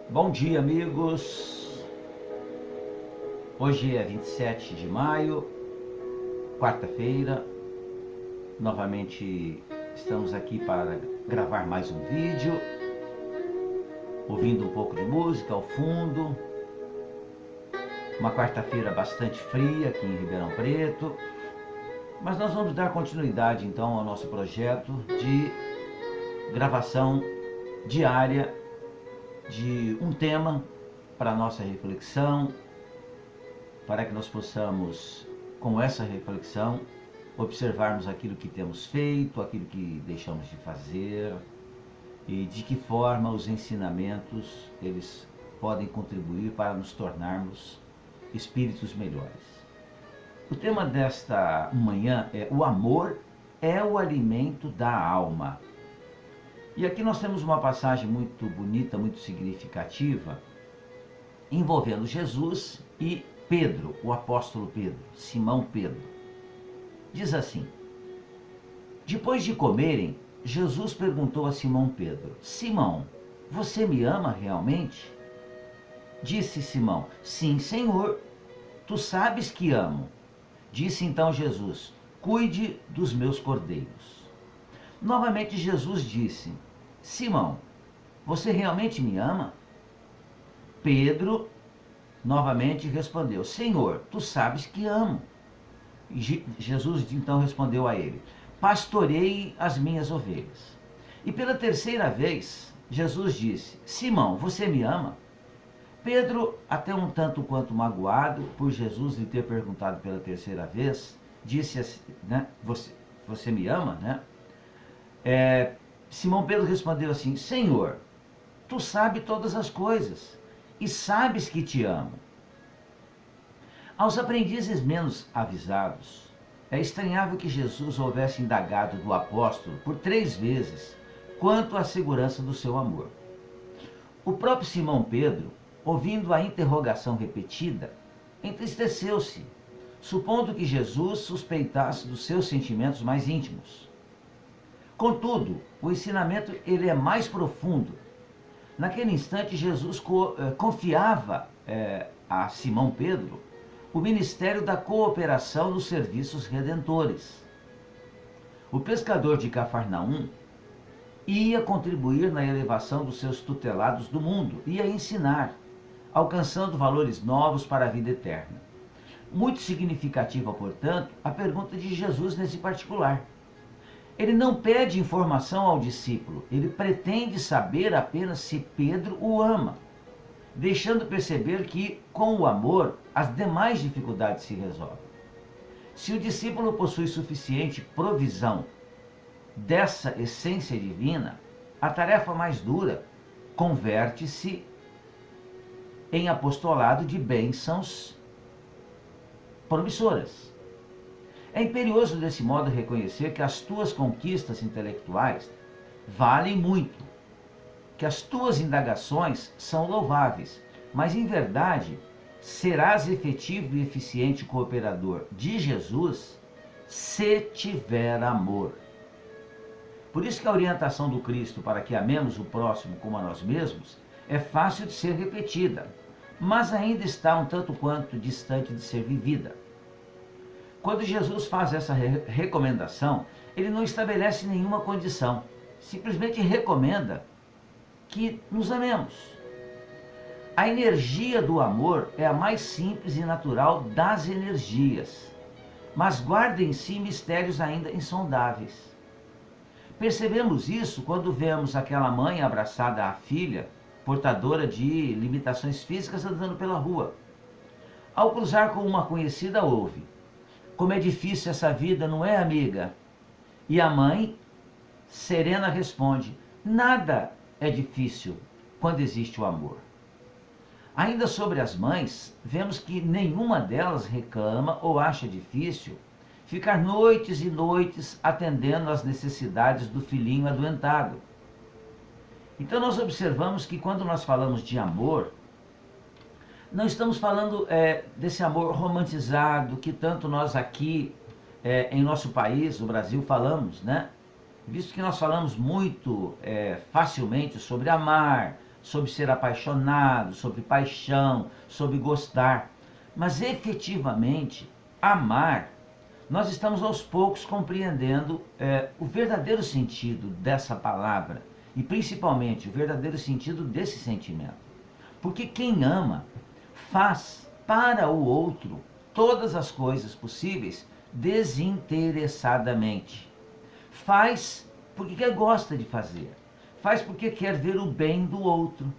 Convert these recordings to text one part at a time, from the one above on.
Bom dia, amigos. Hoje é 27 de maio, quarta-feira. Novamente estamos aqui para gravar mais um vídeo, ouvindo um pouco de música ao fundo. Uma quarta-feira bastante fria aqui em Ribeirão Preto. Mas nós vamos dar continuidade então ao nosso projeto de gravação diária de um tema para a nossa reflexão, para que nós possamos, com essa reflexão, observarmos aquilo que temos feito, aquilo que deixamos de fazer e de que forma os ensinamentos eles podem contribuir para nos tornarmos espíritos melhores. O tema desta manhã é: o amor é o alimento da alma. E aqui nós temos uma passagem muito bonita, muito significativa, envolvendo Jesus e Pedro, o apóstolo Pedro, Simão Pedro. Diz assim: depois de comerem, Jesus perguntou a Simão Pedro: Simão, você me ama realmente? Disse Simão: sim, Senhor, tu sabes que amo. Disse então Jesus: cuide dos meus cordeiros. Novamente Jesus disse: Simão, você realmente me ama? Pedro novamente respondeu: Senhor, tu sabes que amo. E Jesus então respondeu a ele: pastoreie as minhas ovelhas. E pela terceira vez, Jesus disse: Simão, você me ama? Pedro, até um tanto quanto magoado por Jesus lhe ter perguntado pela terceira vez, disse assim, né? Você me ama, né? Simão Pedro respondeu assim: Senhor, tu sabes todas as coisas e sabes que te amo. Aos aprendizes menos avisados, é estranhável que Jesus houvesse indagado do apóstolo por 3 vezes quanto à segurança do seu amor. O próprio Simão Pedro, ouvindo a interrogação repetida, entristeceu-se, supondo que Jesus suspeitasse dos seus sentimentos mais íntimos. Contudo, o ensinamento ele é mais profundo. Naquele instante, Jesus confiava a Simão Pedro o ministério da cooperação nos serviços redentores. O pescador de Cafarnaum ia contribuir na elevação dos seus tutelados do mundo, ia ensinar, alcançando valores novos para a vida eterna. Muito significativa, portanto, a pergunta de Jesus nesse particular. Ele não pede informação ao discípulo, ele pretende saber apenas se Pedro o ama, deixando perceber que, com o amor, as demais dificuldades se resolvem. Se o discípulo possui suficiente provisão dessa essência divina, a tarefa mais dura converte-se em apostolado de bênçãos promissoras. É imperioso desse modo reconhecer que as tuas conquistas intelectuais valem muito, que as tuas indagações são louváveis, mas em verdade serás efetivo e eficiente cooperador de Jesus se tiver amor. Por isso que a orientação do Cristo para que amemos o próximo como a nós mesmos é fácil de ser repetida, mas ainda está um tanto quanto distante de ser vivida. Quando Jesus faz essa recomendação, ele não estabelece nenhuma condição, simplesmente recomenda que nos amemos. A energia do amor é a mais simples e natural das energias, mas guarda em si mistérios ainda insondáveis. Percebemos isso quando vemos aquela mãe abraçada à filha, portadora de limitações físicas, andando pela rua. Ao cruzar com uma conhecida, ouve: como é difícil essa vida, não é, amiga? E a mãe, serena, responde: nada é difícil quando existe o amor. Ainda sobre as mães, vemos que nenhuma delas reclama ou acha difícil ficar noites e noites atendendo às necessidades do filhinho adoentado. Então nós observamos que quando nós falamos de amor, não estamos falando desse amor romantizado que tanto nós aqui em nosso país, no Brasil, falamos, né? Visto que nós falamos muito facilmente sobre amar, sobre ser apaixonado, sobre paixão, sobre gostar. Mas efetivamente, amar, nós estamos aos poucos compreendendo o verdadeiro sentido dessa palavra e principalmente o verdadeiro sentido desse sentimento. Porque quem ama faz para o outro todas as coisas possíveis desinteressadamente. Faz porque gosta de fazer. Faz porque quer ver o bem do outro.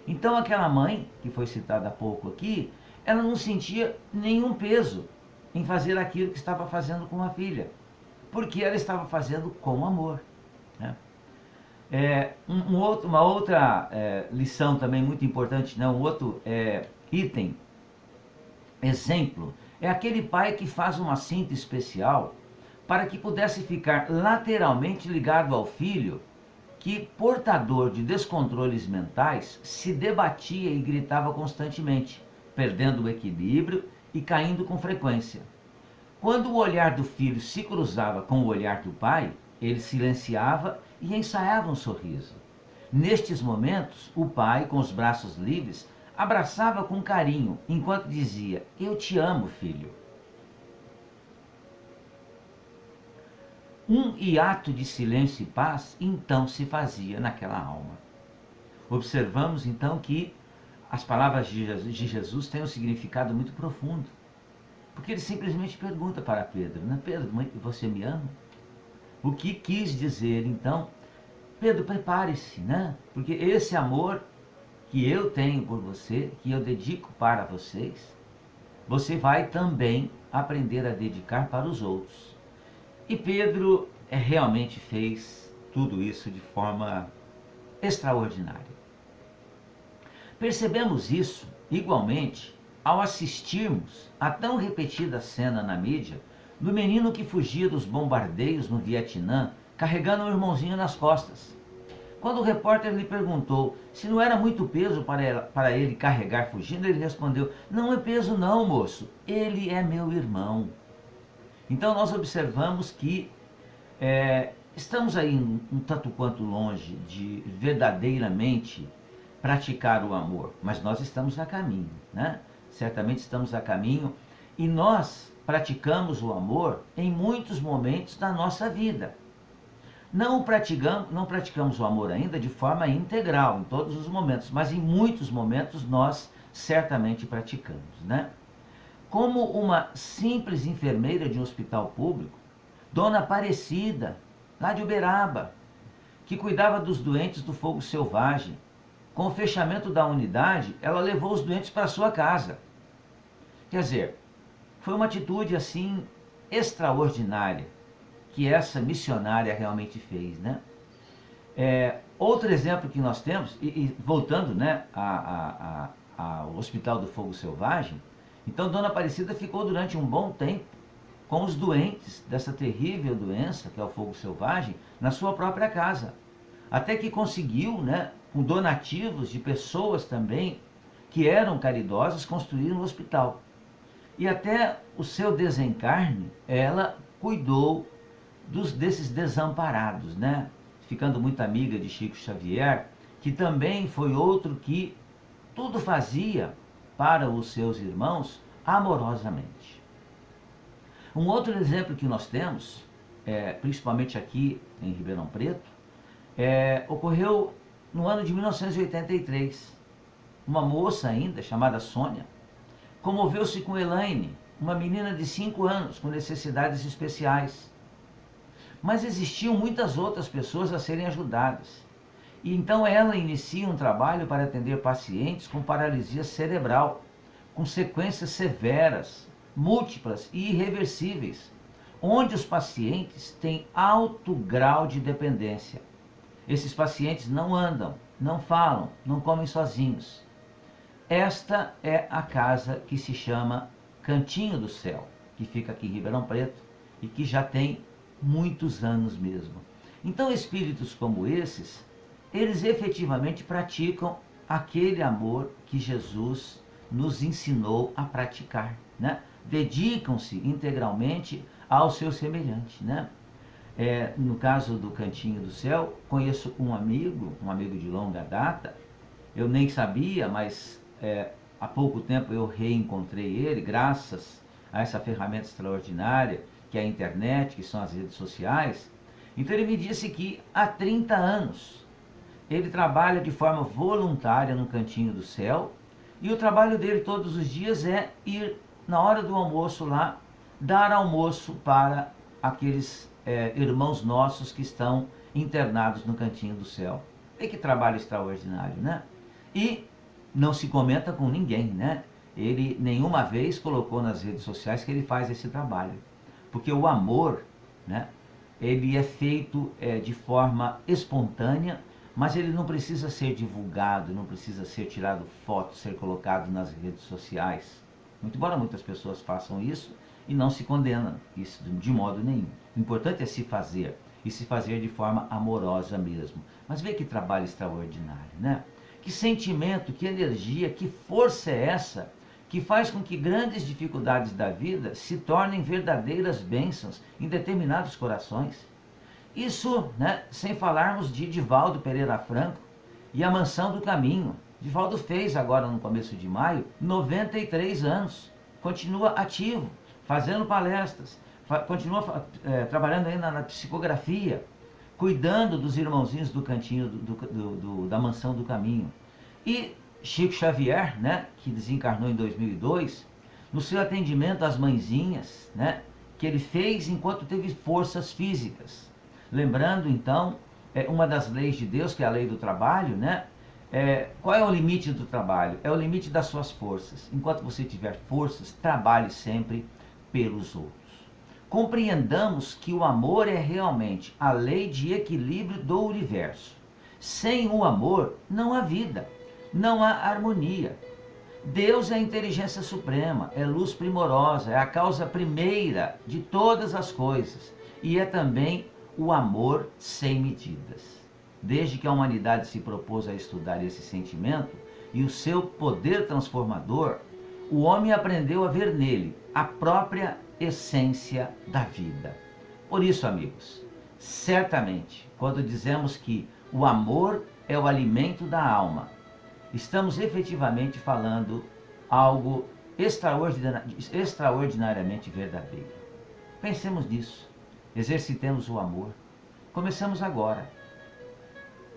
Então aquela mãe, que foi citada há pouco aqui, ela não sentia nenhum peso em fazer aquilo que estava fazendo com a filha, porque ela estava fazendo com amor, né? Uma outra lição também muito importante, um outro item, exemplo, é aquele pai que faz uma cinta especial para que pudesse ficar lateralmente ligado ao filho, que, portador de descontroles mentais, se debatia e gritava constantemente, perdendo o equilíbrio e caindo com frequência. Quando o olhar do filho se cruzava com o olhar do pai, ele silenciava e ensaiava um sorriso. Nestes momentos, o pai, com os braços livres, abraçava com carinho, enquanto dizia: "Eu te amo, filho." Um hiato de silêncio e paz então se fazia naquela alma. Observamos então que as palavras de Jesus têm um significado muito profundo. Porque ele simplesmente pergunta para Pedro, né? Pedro, você me ama? O que quis dizer então? Pedro, prepare-se, né? Porque esse amor que eu tenho por você, que eu dedico para vocês, você vai também aprender a dedicar para os outros. E Pedro realmente fez tudo isso de forma extraordinária. Percebemos isso, igualmente, ao assistirmos a tão repetida cena na mídia do menino que fugia dos bombardeios no Vietnã, carregando um irmãozinho nas costas. Quando o repórter lhe perguntou se não era muito peso para ele carregar fugindo, ele respondeu: "Não é peso não, moço, ele é meu irmão." Então nós observamos que estamos aí um tanto quanto longe de verdadeiramente praticar o amor, mas nós estamos a caminho, né? Certamente estamos a caminho e nós praticamos o amor em muitos momentos da nossa vida. Não praticamos o amor ainda de forma integral, em todos os momentos, mas em muitos momentos nós certamente praticamos, né? Como uma simples enfermeira de um hospital público, Dona Aparecida, lá de Uberaba, que cuidava dos doentes do fogo selvagem. Com o fechamento da unidade, ela levou os doentes para sua casa. Quer dizer, foi uma atitude assim extraordinária que essa missionária realmente fez, né? Outro exemplo que nós temos, e voltando, né, ao Hospital do Fogo Selvagem, então Dona Aparecida ficou durante um bom tempo com os doentes dessa terrível doença, que é o fogo selvagem, na sua própria casa. Até que conseguiu, né, com donativos de pessoas também que eram caridosas, construir um hospital. E até o seu desencarne, ela cuidou desses desamparados, né? Ficando muito amiga de Chico Xavier, que também foi outro que tudo fazia para os seus irmãos amorosamente. Um outro exemplo que nós temos, principalmente aqui em Ribeirão Preto, ocorreu no ano de 1983. Uma moça ainda, chamada Sônia, comoveu-se com Elaine, uma menina de 5 anos com necessidades especiais. Mas existiam muitas outras pessoas a serem ajudadas. E então ela inicia um trabalho para atender pacientes com paralisia cerebral, com sequências severas, múltiplas e irreversíveis, onde os pacientes têm alto grau de dependência. Esses pacientes não andam, não falam, não comem sozinhos. Esta é a casa que se chama Cantinho do Céu, que fica aqui em Ribeirão Preto e que já tem muitos anos mesmo. Então espíritos como esses, eles efetivamente praticam aquele amor que Jesus nos ensinou a praticar, né? Dedicam-se integralmente ao seu semelhante, né? No caso do Cantinho do Céu, conheço um amigo de longa data, eu nem sabia, mas há pouco tempo eu reencontrei ele, graças a essa ferramenta extraordinária, que é a internet, que são as redes sociais. Então ele me disse que há 30 anos ele trabalha de forma voluntária no Cantinho do Céu, e o trabalho dele todos os dias é ir na hora do almoço lá, dar almoço para aqueles irmãos nossos que estão internados no Cantinho do Céu. E que trabalho extraordinário, né? E não se comenta com ninguém, né? Ele nenhuma vez colocou nas redes sociais que ele faz esse trabalho. Porque o amor, né, ele é feito de forma espontânea, mas ele não precisa ser divulgado, não precisa ser tirado foto, ser colocado nas redes sociais. Muito embora muitas pessoas façam isso e não se condenam isso de modo nenhum. O importante é se fazer, e se fazer de forma amorosa mesmo. Mas vê que trabalho extraordinário, né? Que sentimento, que energia, que força é essa que faz com que grandes dificuldades da vida se tornem verdadeiras bênçãos em determinados corações. Isso, né, sem falarmos de Divaldo Pereira Franco e a Mansão do Caminho. Divaldo fez agora no começo de maio 93 anos, continua ativo, fazendo palestras, continua trabalhando ainda na psicografia, cuidando dos irmãozinhos do Cantinho da Mansão do Caminho. E Chico Xavier, né, que desencarnou em 2002, no seu atendimento às mãezinhas, né, que ele fez enquanto teve forças físicas. Lembrando, então, uma das leis de Deus, que é a lei do trabalho, né? Qual é o limite do trabalho? É o limite das suas forças. Enquanto você tiver forças, trabalhe sempre pelos outros. Compreendamos que o amor é realmente a lei de equilíbrio do universo. Sem o amor, não há vida, não há harmonia. Deus é a inteligência suprema, é luz primorosa, é a causa primeira de todas as coisas. E é também o amor sem medidas. Desde que a humanidade se propôs a estudar esse sentimento e o seu poder transformador, o homem aprendeu a ver nele a própria essência da vida. Por isso, amigos, certamente, quando dizemos que o amor é o alimento da alma, estamos efetivamente falando algo extraordinariamente verdadeiro. Pensemos nisso. Exercitemos o amor. Começamos agora.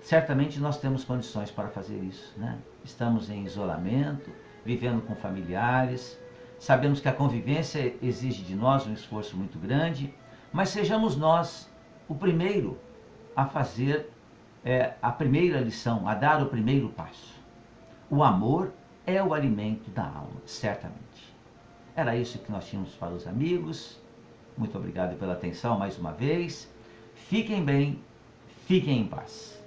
Certamente nós temos condições para fazer isso, né? Estamos em isolamento, vivendo com familiares. Sabemos que a convivência exige de nós um esforço muito grande, mas sejamos nós o primeiro a fazer a primeira lição, a dar o primeiro passo. O amor é o alimento da alma, certamente. Era isso que nós tínhamos para os amigos. Muito obrigado pela atenção mais uma vez. Fiquem bem, fiquem em paz.